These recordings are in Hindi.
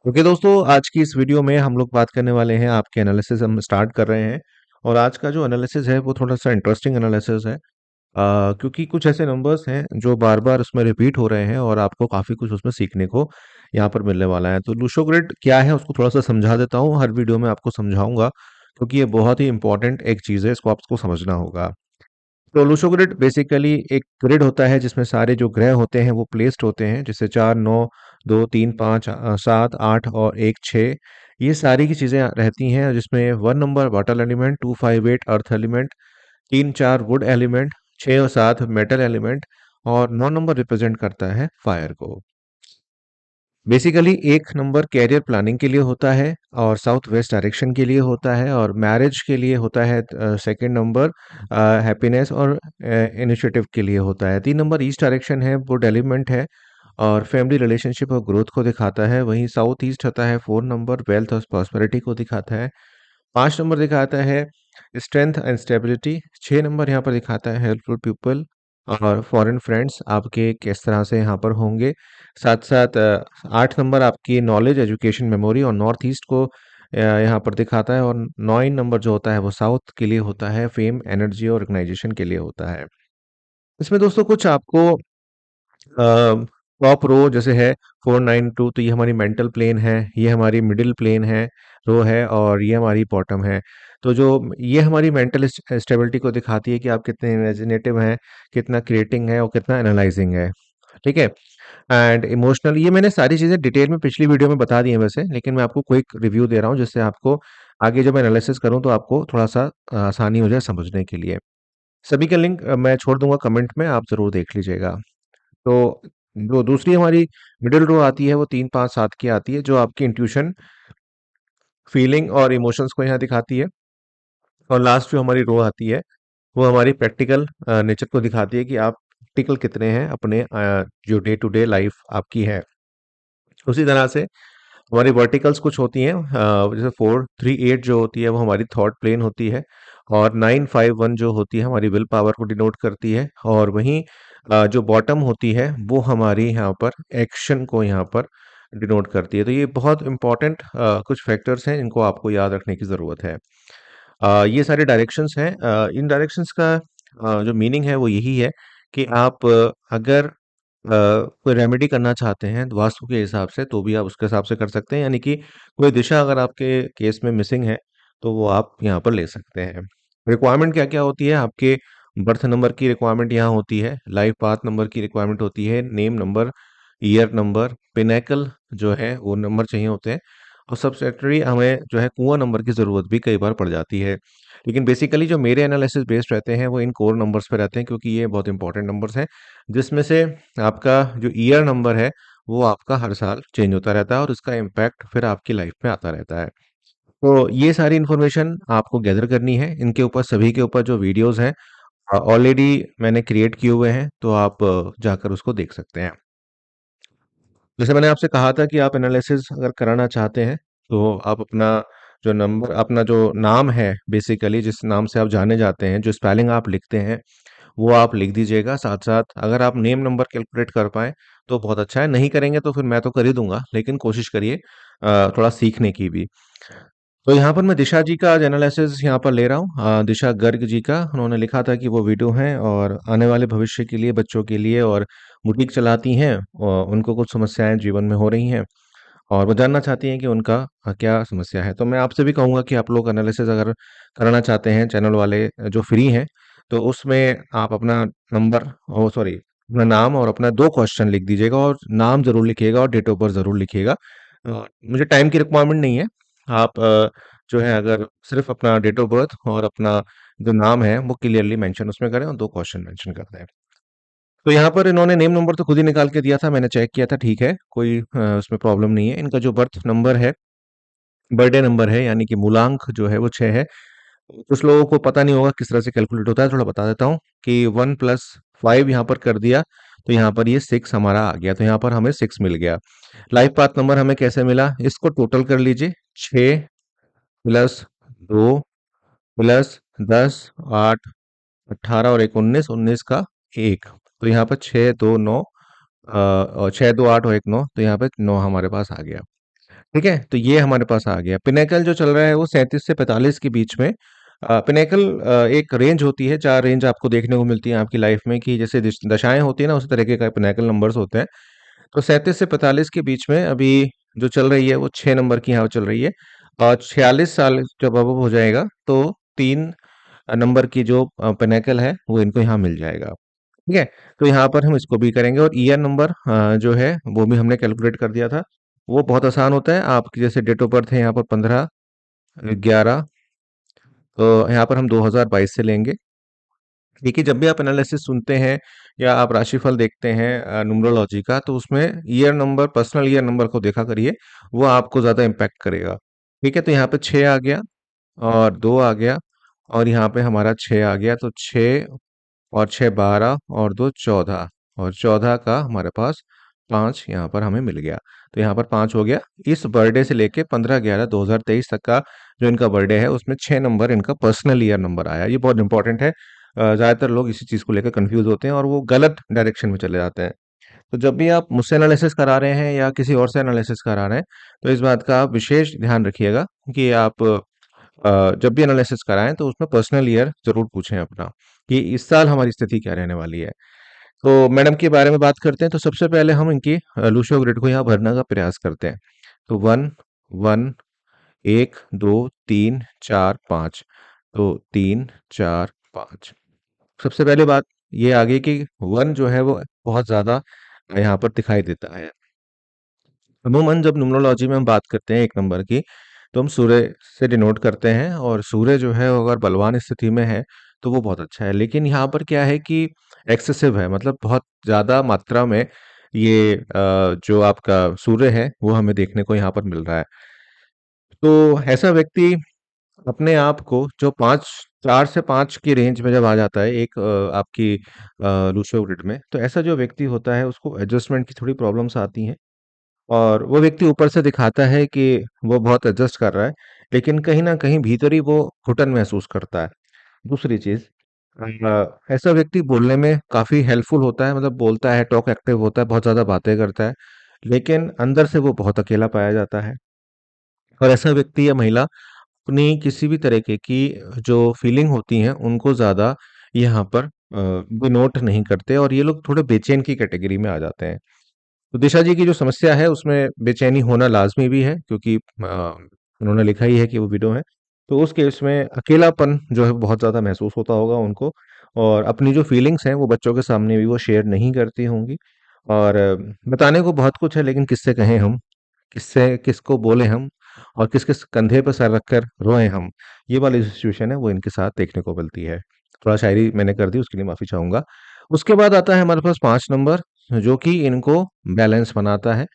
ओके दोस्तों, आज की इस वीडियो में हम लोग बात करने वाले हैं। आपके एनालिसिस हम स्टार्ट कर रहे हैं। और आज का जो एनालिसिस है वो थोड़ा सा इंटरेस्टिंग एनालिसिस है। क्योंकि कुछ ऐसे नंबर्स हैं जो बार बार उसमें रिपीट हो रहे हैं और आपको काफ़ी कुछ उसमें सीखने को यहाँ पर मिलने वाला है। तो लूशो ग्रिड क्या है उसको थोड़ा सा समझा देता हूँ, हर वीडियो में आपको समझाऊंगा क्योंकि ये बहुत ही इंपॉर्टेंट एक चीज़ है, इसको आपको समझना होगा। तो लूशो ग्रिड बेसिकली एक ग्रिड होता है जिसमें सारे जो ग्रह होते हैं वो प्लेस्ड होते हैं, जैसे 4, 9, 2, 3, 5, 7, 8 और 1, 6। ये सारी की चीज़ें रहती हैं जिसमें 1 number water element, 2, 5, 8 earth element, 3, 4 would element, 6 और 7 मेटल एलिमेंट और 9 नंबर रिप्रेजेंट करता है फायर को। बेसिकली 1 नंबर कैरियर प्लानिंग के लिए होता है और साउथ वेस्ट डायरेक्शन के लिए होता है, और मैरिज के लिए होता है सेकंड नंबर, हैप्पीनेस और इनिशिएटिव के लिए होता है। 3 नंबर ईस्ट डायरेक्शन है, वुड एलिमेंट है और फैमिली रिलेशनशिप और ग्रोथ को दिखाता है। वहीं साउथ ईस्ट होता है 4 नंबर, वेल्थ और प्रॉस्पेरिटी को दिखाता है। 5 नंबर दिखाता है स्ट्रेंथ एंड स्टेबिलिटी। 6 नंबर यहाँ पर दिखाता है हेल्पफुल पीपल और फॉरेन फ्रेंड्स आपके किस तरह से यहाँ पर होंगे। साथ साथ 8 नंबर आपकी नॉलेज, एजुकेशन, मेमोरी और नॉर्थ ईस्ट को यहाँ पर दिखाता है। और 9 नंबर जो होता है वो साउथ के लिए होता है, फेम, एनर्जी और ऑर्गेनाइजेशन के लिए होता है। इसमें दोस्तों कुछ आपको टॉप रो जैसे है 4, 9, 2, तो ये हमारी मेंटल प्लेन है, ये हमारी मिडिल प्लेन है, रो है, और ये हमारी बॉटम है। तो जो ये हमारी मेंटल स्टेबिलिटी को दिखाती है कि आप कितने इमेजिनेटिव हैं, कितना क्रिएटिंग है और कितना एनालाइजिंग है। ठीक है। एंड इमोशनल, ये मैंने सारी चीज़ें डिटेल में पिछली वीडियो में बता दी हैं वैसे, लेकिन मैं आपको क्विक रिव्यू दे रहा हूँ जिससे आपको आगे जब मैं एनालिसिस करूँ तो आपको थोड़ा सा आसानी हो जाए समझने के लिए। सभी का लिंक मैं छोड़ दूंगा कमेंट में, आप ज़रूर देख लीजिएगा। तो जो दूसरी हमारी मिडिल रो आती है वो 3, 5, 7 की आती है, जो आपकी इंट्यूशन, फीलिंग और इमोशंस को यहाँ दिखाती है। और लास्ट जो हमारी रो आती है वो हमारी प्रैक्टिकल नेचर को दिखाती है कि आप प्रैक्टिकल कितने हैं अपने जो डे टू डे लाइफ आपकी है। उसी तरह से हमारी वर्टिकल्स कुछ होती हैं, जैसे 4, 3, 8 जो होती है वो हमारी थॉट प्लेन होती है। और 9, 5, 1 जो होती है हमारी विल पावर को डिनोट करती है। और वहीं जो बॉटम होती है वो हमारी यहाँ पर एक्शन को यहाँ पर डिनोट करती है। तो ये बहुत इंपॉर्टेंट कुछ फैक्टर्स हैं, इनको आपको याद रखने की ज़रूरत है। ये सारे डायरेक्शंस हैं। इन डायरेक्शंस का जो मीनिंग है वो यही है कि आप अगर कोई रेमेडी करना चाहते हैं तो वास्तु के हिसाब से, तो भी आप उसके हिसाब से कर सकते हैं। यानी कि कोई दिशा अगर आपके केस में मिसिंग है तो वो आप यहाँ पर ले सकते हैं। रिक्वायरमेंट क्या क्या होती है आपके? बर्थ नंबर की रिक्वायरमेंट यहाँ होती है, लाइफ पाथ नंबर की रिक्वायरमेंट होती है, name number, year number, pinnacle जो है वो नंबर चाहिए होते हैं। और सब्सिडरी हमें जो है कुआं नंबर की ज़रूरत भी कई बार पड़ जाती है। लेकिन बेसिकली जो मेरे एनालिसिस बेस्ड रहते हैं वो इन कोर नंबर्स पे रहते हैं, क्योंकि ये बहुत इंपॉर्टेंट नंबर्स हैं, जिसमें से आपका जो ईयर नंबर है वो आपका हर साल चेंज होता रहता है और इसका इम्पैक्ट फिर आपकी लाइफ में आता रहता है। तो ये सारी इन्फॉर्मेशन आपको गैदर करनी है। इनके ऊपर, सभी के ऊपर जो वीडियोस हैं ऑलरेडी मैंने क्रिएट किए हुए हैं, तो आप जाकर उसको देख सकते हैं। जैसे मैंने आपसे कहा था कि आप एनालिसिस अगर कराना चाहते हैं तो आप अपना जो नंबर, अपना जो नाम है, बेसिकली जिस नाम से आप जाने जाते हैं, जो स्पेलिंग आप लिखते हैं वो आप लिख दीजिएगा। साथ साथ अगर आप नेम नंबर कैलकुलेट कर पाएँ तो बहुत अच्छा है, नहीं करेंगे तो फिर मैं तो कर ही दूँगा, लेकिन कोशिश करिए थोड़ा सीखने की भी। तो यहाँ पर मैं दिशा जी का आज एनालिसिस यहाँ पर ले रहा हूँ। दिशा गर्ग जी का, उन्होंने लिखा था कि वो विडो हैं और आने वाले भविष्य के लिए, बच्चों के लिए और बुटीक चलाती हैं, और उनको कुछ समस्याएँ जीवन में हो रही हैं और वो जानना चाहती हैं कि उनका क्या समस्या है। तो मैं आपसे भी कहूँगा कि आप लोग एनालिसिस अगर कराना चाहते हैं, चैनल वाले जो फ्री हैं, तो उसमें आप अपना नंबर, ओ सॉरी, अपना नाम और अपना 2 क्वेश्चन लिख दीजिएगा, और नाम ज़रूर लिखिएगा और डेट ऑफ बर्थ ज़रूर लिखिएगा। मुझे टाइम की रिक्वायरमेंट नहीं है। आप जो है अगर सिर्फ़ अपना डेट ऑफ बर्थ और अपना जो नाम है वो क्लियरली मेंशन उसमें करें और 2 क्वेश्चन मेंशन कर दें। तो यहाँ पर इन्होंने नेम नंबर तो खुद ही निकाल के दिया था, मैंने चेक किया था, ठीक है, कोई उसमें प्रॉब्लम नहीं है। इनका जो बर्थ नंबर है, बर्थडे नंबर है, यानी कि मूलांक जो है वो 6 है। कुछ लोगों को पता नहीं होगा किस तरह से कैलकुलेट होता है, थोड़ा बता देता हूँ कि 1 प्लस 5 यहाँ पर कर दिया तो यहाँ पर ये 6 हमारा आ गया, तो यहाँ पर हमें 6 मिल गया। लाइफ पाथ नंबर हमें कैसे मिला, इसको टोटल कर लीजिए। 6 प्लस 2 प्लस 10, 8, 18 और 1 19, 19 का 1, तो यहाँ पर 6, 2, 9, और 6, 2, 8 और 1 9, तो यहाँ पे 9 हमारे पास आ गया। ठीक है, तो ये हमारे पास आ गया। पिनेकल जो चल रहा है वो 37 से 45 के बीच में। पिनेकल एक रेंज होती है, 4 रेंज आपको देखने को मिलती है आपकी लाइफ में, कि जैसे दशाएं होती है ना, उसी तरीके का पिनेकल नंबर्स होते हैं। तो 37 से 45 के बीच में अभी जो चल रही है वो 6 नंबर की यहाँ चल रही है। और 46 साल जब अब हो जाएगा तो 3 नंबर की जो पिनेकल है वो इनको यहाँ मिल जाएगा। ठीक है, तो यहाँ पर हम इसको भी करेंगे, और ईयर नंबर जो है वो भी हमने कैलकुलेट कर दिया था। वो बहुत आसान होता है, आपकी जैसे डेट ऑफ बर्थ है यहाँ पर 15/11, तो यहाँ पर हम 2022 से लेंगे। देखिए, जब भी आप एनालिसिस सुनते हैं या आप राशिफल देखते हैं न्यूमरोलॉजी का, तो उसमें year number, personal year number को देखा करिए, वो आपको ज़्यादा इम्पैक्ट करेगा। ठीक है, तो यहाँ पे 6 आ गया, और 2 आ गया, और यहाँ पे हमारा 6 आ गया, तो 6 और 6 12, और 2 14, और 14 का हमारे पास 5 यहाँ पर हमें मिल गया। तो यहाँ पर 5 हो गया। इस बर्थडे से लेके 15/11/2023 तक का जो इनका बर्थडे है, उसमें 6 नंबर इनका पर्सनल ईयर नंबर आया। ये बहुत इंपॉर्टेंट है। ज़्यादातर लोग इसी चीज़ को लेकर कंफ्यूज होते हैं और वो गलत डायरेक्शन में चले जाते हैं। तो जब भी आप मुझसे एनालिसिस करा रहे हैं या किसी और से एनालिसिस करा रहे हैं, तो इस बात का आप विशेष ध्यान रखिएगा कि आप जब भी एनालिसिस कराएं तो उसमें पर्सनल ईयर जरूर पूछें अपना, कि इस साल हमारी स्थिति क्या रहने वाली है। तो मैडम के बारे में बात करते हैं, तो सबसे पहले हम इनकी लूशो ग्रिड को यहाँ भरने का प्रयास करते हैं। तो 1 1, 1 2 3 4 5, तो 3 4 5। सबसे पहले बात ये आ गई कि 1 जो है वो बहुत ज्यादा यहाँ पर दिखाई देता है। अमूमन जब न्यूमरोलॉजी में हम बात करते हैं एक नंबर की, तो हम सूर्य से डिनोट करते हैं, और सूर्य जो है वो अगर बलवान स्थिति में है तो वो बहुत अच्छा है। लेकिन यहाँ पर क्या है कि एक्सेसिव है, मतलब बहुत ज़्यादा मात्रा में ये जो आपका सूर्य है वो हमें देखने को यहाँ पर मिल रहा है। तो ऐसा व्यक्ति अपने आप को जो 4 से 5 की रेंज में जब आ जाता है एक आपकी लूशो ग्रिड में, तो ऐसा जो व्यक्ति होता है उसको एडजस्टमेंट की थोड़ी प्रॉब्लम्स आती हैं। और वो व्यक्ति ऊपर से दिखाता है कि वो बहुत एडजस्ट कर रहा है, लेकिन कहीं न कहीं भीतर ही वो घुटन महसूस करता है। दूसरी चीज़, ऐसा व्यक्ति बोलने में काफ़ी हेल्पफुल होता है, मतलब बोलता है, टॉक एक्टिव होता है, बहुत ज़्यादा बातें करता है, लेकिन अंदर से वो बहुत अकेला पाया जाता है। और ऐसा व्यक्ति या महिला अपनी किसी भी तरीके की जो फीलिंग होती हैं, उनको ज़्यादा यहाँ पर डिनोट नहीं करते, और ये लोग थोड़े बेचैन की कैटेगरी में आ जाते हैं। तो दिशा जी की जो समस्या है उसमें बेचैनी होना लाज़मी भी है, क्योंकि उन्होंने लिखा ही है कि वो विडो हैं। तो उस केस में अकेलापन जो है बहुत ज़्यादा महसूस होता होगा उनको, और अपनी जो फीलिंग्स हैं वो बच्चों के सामने भी वो शेयर नहीं करती होंगी। और बताने को बहुत कुछ है, लेकिन किससे कहें हम, किससे किसको बोले हम, और किस-किस कंधे पे सर रखकर रोएँ हम। ये वाली सिचुएशन है वो इनके साथ देखने को मिलती है। थोड़ा शायरी मैंने कर दी, उसके लिए माफ़ी चाहूँगा। उसके बाद आता है हमारे पास 5 नंबर, जो कि इनको बैलेंस बनाता है।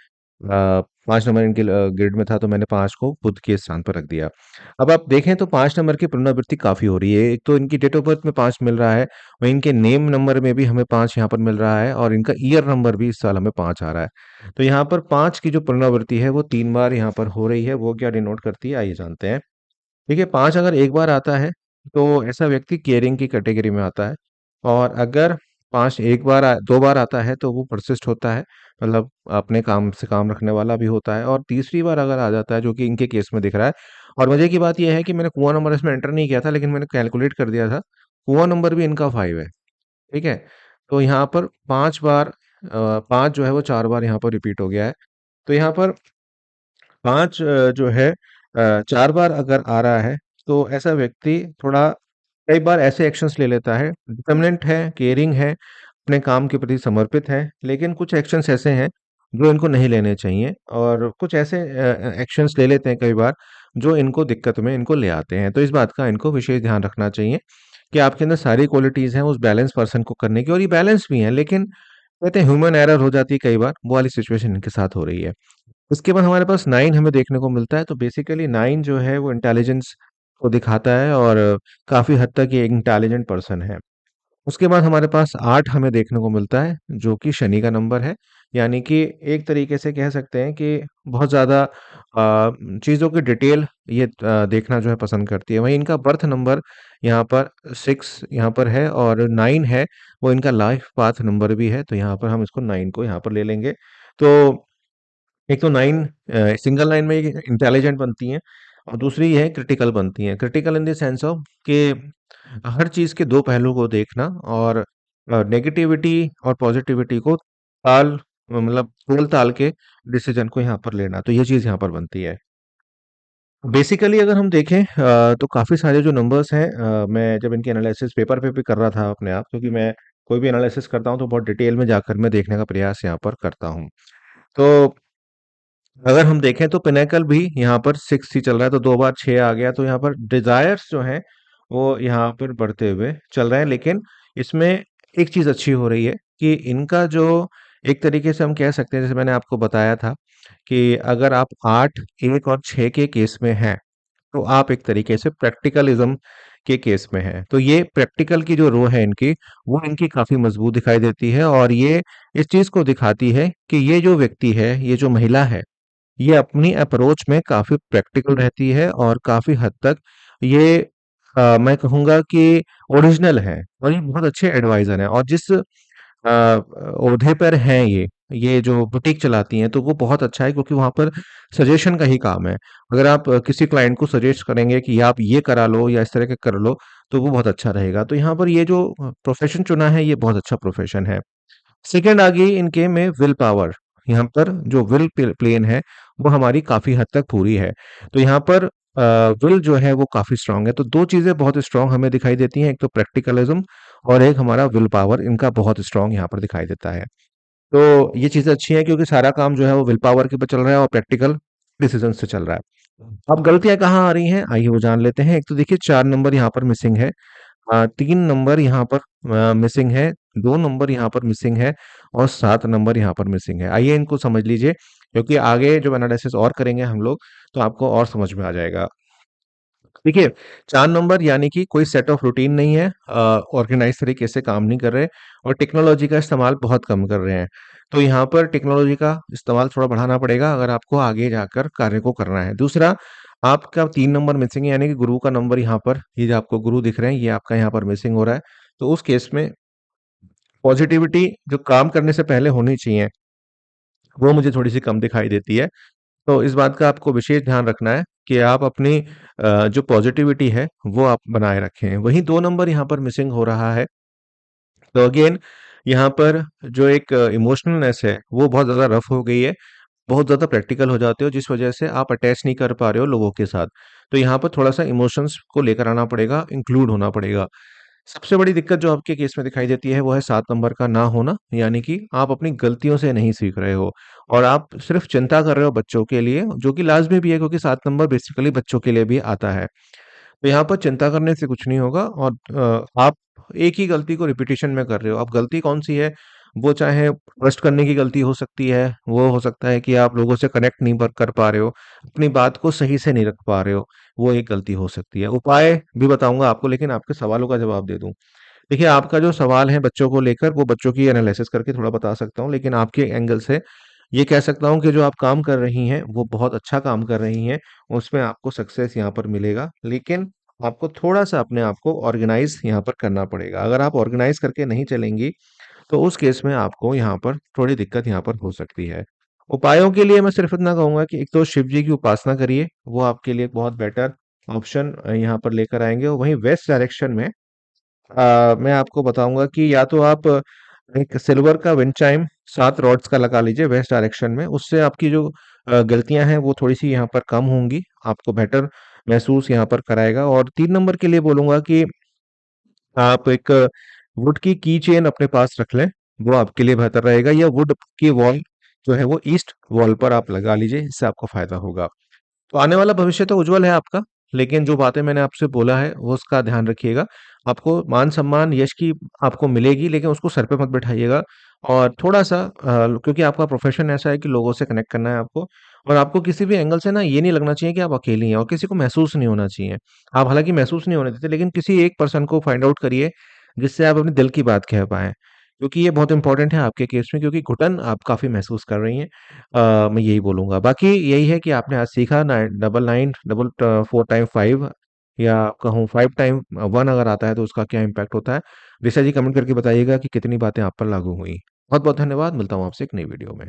5 नंबर इनके ग्रिड में था, तो मैंने 5 को बुध के स्थान पर रख दिया। अब आप देखें तो 5 नंबर की पुनरावृत्ति काफ़ी हो रही है। एक तो इनकी डेट ऑफ बर्थ में 5 मिल रहा है, वहीं इनके नेम नंबर में भी हमें 5 यहाँ पर मिल रहा है, और इनका ईयर नंबर भी इस साल हमें 5 आ रहा है। तो यहाँ पर 5 की जो पुनरावृत्ति है वो 3 बार यहाँ पर हो रही है। वो क्या डिनोट करती है, आइए जानते हैं। देखिए, 5 अगर एक बार आता है तो ऐसा व्यक्ति केयरिंग की कैटेगरी में आता है, और अगर 5 एक बार 2 बार आता है तो वो परसिस्ट होता है, मतलब अपने काम से काम रखने वाला भी होता है, और तीसरी बार अगर आ जाता है, जो कि इनके केस में दिख रहा है। और मजे की बात यह है कि मैंने कुआं नंबर इसमें एंटर नहीं किया था, लेकिन मैंने कैलकुलेट कर दिया था, कुआं नंबर भी इनका 5 है। ठीक है, तो यहाँ पर 5 बार 5 जो है वो 4 बार यहाँ पर रिपीट हो गया है। तो यहाँ पर 5 जो है 4 बार अगर आ रहा है, तो ऐसा व्यक्ति थोड़ा कई बार ऐसे एक्शंस ले लेता है, डिटर्मिनेंट है, केयरिंग है, अपने काम के प्रति समर्पित है, लेकिन कुछ एक्शंस ऐसे हैं जो इनको नहीं लेने चाहिए, और कुछ ऐसे एक्शंस ले लेते हैं कई बार, जो इनको दिक्कत में इनको ले आते हैं। तो इस बात का इनको विशेष ध्यान रखना चाहिए कि आपके अंदर सारी क्वालिटीज़ हैं उस बैलेंस पर्सन को करने की, और ये बैलेंस भी हैं, लेकिन कहते हैं ह्यूमन एरर हो जाती है कई बार, वो वाली सिचुएशन इनके साथ हो रही है। उसके बाद हमारे पास 9 हमें देखने को मिलता है, तो बेसिकली 9 जो है वो इंटेलिजेंस को दिखाता है, और काफ़ी हद तक ये एक इंटेलिजेंट पर्सन है। उसके बाद हमारे पास 8 हमें देखने को मिलता है, जो कि शनि का नंबर है। यानी कि एक तरीके से कह सकते हैं कि बहुत ज़्यादा चीज़ों की डिटेल ये देखना जो है पसंद करती है। वहीं इनका बर्थ नंबर यहाँ पर 6 यहाँ पर है, और 9 है, वो इनका लाइफ पाथ नंबर भी है, तो यहाँ पर हम इसको 9 को यहाँ पर ले लेंगे। तो एक तो 9 सिंगल लाइन में इंटेलिजेंट बनती हैं और दूसरी है क्रिटिकल बनती हैं। Critical in the sense of कि हर चीज़ के 2 पहलू को देखना और नेगेटिविटी और पॉजिटिविटी को मतलब तोल-ताल के डिसीजन को यहाँ पर लेना। तो ये चीज़ यहाँ पर बनती है। बेसिकली अगर हम देखें तो काफ़ी सारे जो नंबर्स हैं, मैं जब इनकी एनालिसिस पेपर पे भी कर रहा था अपने आप, क्योंकि मैं कोई भी एनालिसिस करता हूँ तो बहुत डिटेल में जाकर मैं देखने का प्रयास यहाँ पर करता हूँ। तो अगर हम देखें तो पिनेकल भी यहाँ पर 6 ही चल रहा है, तो 2 बार 6 आ गया, तो यहाँ पर डिज़ायर्स जो हैं वो यहाँ पर बढ़ते हुए चल रहे हैं। लेकिन इसमें एक चीज़ अच्छी हो रही है कि इनका जो एक तरीके से हम कह सकते हैं, जैसे मैंने आपको बताया था कि अगर आप 8, 1 और 6 के केस में हैं, तो आप एक तरीके से प्रैक्टिकलिज्म के केस में हैं। तो ये प्रैक्टिकल की जो रो है इनकी, वो इनकी काफ़ी मज़बूत दिखाई देती है और ये इस चीज़ को दिखाती है कि ये जो व्यक्ति है, ये जो महिला है, ये अपनी अप्रोच में काफ़ी प्रैक्टिकल रहती है और काफ़ी हद तक ये मैं कहूँगा कि ओरिजिनल है और ये बहुत अच्छे एडवाइज़र हैं। और जिस ओहदे पर हैं ये जो बुटीक चलाती हैं, तो वो बहुत अच्छा है क्योंकि वहाँ पर सजेशन का ही काम है। अगर आप किसी क्लाइंट को सजेस्ट करेंगे कि आप ये करा लो या इस तरह के कर लो, तो वो बहुत अच्छा रहेगा। तो यहाँ पर ये जो प्रोफ़ेशन चुना है, ये बहुत अच्छा प्रोफ़ेशन है। सेकंड आ गई इनके में विल पावर। यहाँ पर जो विल प्लेन है वो हमारी काफी हद तक पूरी है। तो यहाँ पर विल जो है वो काफी स्ट्रांग है। तो दो चीजें बहुत स्ट्रांग हमें दिखाई देती हैं, एक तो प्रैक्टिकलिज्म और एक हमारा विल पावर, इनका बहुत स्ट्रांग यहाँ पर दिखाई देता है। तो ये चीजें अच्छी हैं क्योंकि सारा काम जो है वो विल पावर के ऊपर चल रहा है और प्रैक्टिकल डिसीजन से चल रहा है। अब गलतियां कहाँ आ रही हैं, आइए वो जान लेते हैं। एक तो देखिए 4 नंबर यहाँ पर मिसिंग है, 3 नंबर यहाँ पर मिसिंग है, 2 नंबर यहाँ पर मिसिंग है और 7 नंबर यहाँ पर मिसिंग है। आइए इनको समझ लीजिए क्योंकि आगे जब एनालिसिस और करेंगे हम लोग तो आपको और समझ में आ जाएगा। देखिए 4 नंबर यानी कि कोई सेट ऑफ रूटीन नहीं है, ऑर्गेनाइज तरीके से काम नहीं कर रहे और टेक्नोलॉजी का इस्तेमाल बहुत कम कर रहे हैं। तो यहाँ पर टेक्नोलॉजी का इस्तेमाल थोड़ा बढ़ाना पड़ेगा अगर आपको आगे जाकर कार्य को करना है। दूसरा, आपका 3 नंबर मिसिंग है यानी कि गुरु का नंबर यहाँ पर, ये जो आपको गुरु दिख रहे हैं ये आपका यहाँ पर मिसिंग हो रहा है। तो उस केस में पॉजिटिविटी जो काम करने से पहले होनी चाहिए वो मुझे थोड़ी सी कम दिखाई देती है। तो इस बात का आपको विशेष ध्यान रखना है कि आप अपनी जो पॉजिटिविटी है वो आप बनाए रखें। वहीं 2 नंबर यहाँ पर मिसिंग हो रहा है। तो अगेन यहाँ पर जो एक इमोशनलनेस है वो बहुत ज़्यादा रफ हो गई है, बहुत ज़्यादा प्रैक्टिकल हो जाते हो जिस वजह से आप अटैच नहीं कर पा रहे हो लोगों के साथ। तो यहाँ पर थोड़ा सा इमोशंस को लेकर आना पड़ेगा, इंक्लूड होना पड़ेगा। सबसे बड़ी दिक्कत जो आपके केस में दिखाई देती है वो है 7 नंबर का ना होना, यानी कि आप अपनी गलतियों से नहीं सीख रहे हो और आप सिर्फ चिंता कर रहे हो बच्चों के लिए, जो कि लाजमी भी है क्योंकि 7 नंबर बेसिकली बच्चों के लिए भी आता है। तो यहाँ पर चिंता करने से कुछ नहीं होगा और आप एक ही गलती को रिपीटिशन में कर रहे हो। अब गलती कौन-सी है? वो चाहे ट्रस्ट करने की गलती हो सकती है, वो हो सकता है कि आप लोगों से कनेक्ट नहीं कर पा रहे हो, अपनी बात को सही से नहीं रख पा रहे हो, वो एक गलती हो सकती है। उपाय भी बताऊँगा आपको, लेकिन आपके सवालों का जवाब दे दूँ। देखिए, आपका जो सवाल है बच्चों को लेकर, वो बच्चों की एनालिसिस करके थोड़ा बता सकता हूँ, लेकिन आपके एंगल से ये कह सकता हूँ कि जो आप काम कर रही हैं, वो बहुत अच्छा काम कर रही हैं, उसमें आपको सक्सेस यहाँ पर मिलेगा। लेकिन आपको थोड़ा-सा अपने आप को ऑर्गेनाइज़ यहाँ पर करना पड़ेगा। अगर आप ऑर्गेनाइज़ करके नहीं चलेंगी, तो उस केस में आपको यहाँ पर थोड़ी दिक्कत यहाँ पर हो सकती है। उपायों के लिए मैं सिर्फ़ इतना कहूँगा कि एक तो शिव जी की उपासना करिए, वो आपके लिए एक बहुत बेटर ऑप्शन यहाँ पर लेकर आएँगे और वहीं वेस्ट डायरेक्शन में मैं आपको बताऊँगा कि या तो आप एक सिल्वर का विंड चाइम 7 रॉड्स का लगा लीजिए वेस्ट डायरेक्शन में, उससे आपकी जो गलतियाँ हैं वो थोड़ी-सी यहाँ पर कम होंगी, आपको बेटर महसूस यहाँ पर कराएगा। और 3 नंबर के लिए बोलूँगा कि आप एक वुड की चेन अपने पास रख लें, वो आपके लिए बेहतर रहेगा, या वुड की वॉल जो है वो ईस्ट वॉल पर आप लगा लीजिए, इससे आपको फ़ायदा होगा। तो आने वाला भविष्य तो उज्जवल है आपका, लेकिन जो बातें मैंने आपसे बोला है, वो उसका ध्यान रखिएगा। आपको मान-सम्मान, यश की आपको मिलेगी, लेकिन उसको सर पे मत बैठाइएगा और थोड़ा-सा क्योंकि आपका प्रोफ़ेशन ऐसा है कि लोगों से कनेक्ट करना है आपको और आपको किसी भी एंगल से ना ये नहीं लगना चाहिए कि आप अकेली हैं और किसी को महसूस नहीं होना चाहिए। आप हालाँकि महसूस नहीं होने देते, लेकिन किसी एक पर्सन को फाइंड आउट करिए, जिससे आप अपने दिल की बात कह पाएँ। क्योंकि ये बहुत इम्पोर्टेंट है आपके केस में, क्योंकि घुटन आप काफ़ी महसूस कर रही हैं। मैं यही बोलूँगा। बाकी यही है कि आपने आज सीखा 9 डबल 4 टाइम 5 या कहूँ 5 टाइम 1 अगर आता है तो उसका क्या इम्पैक्ट होता है। ऋषा जी कमेंट करके बताइएगा कि कितनी बातें आप पर लागू हुई। बहुत-बहुत धन्यवाद, मिलता हूँ आपसे एक नई वीडियो में।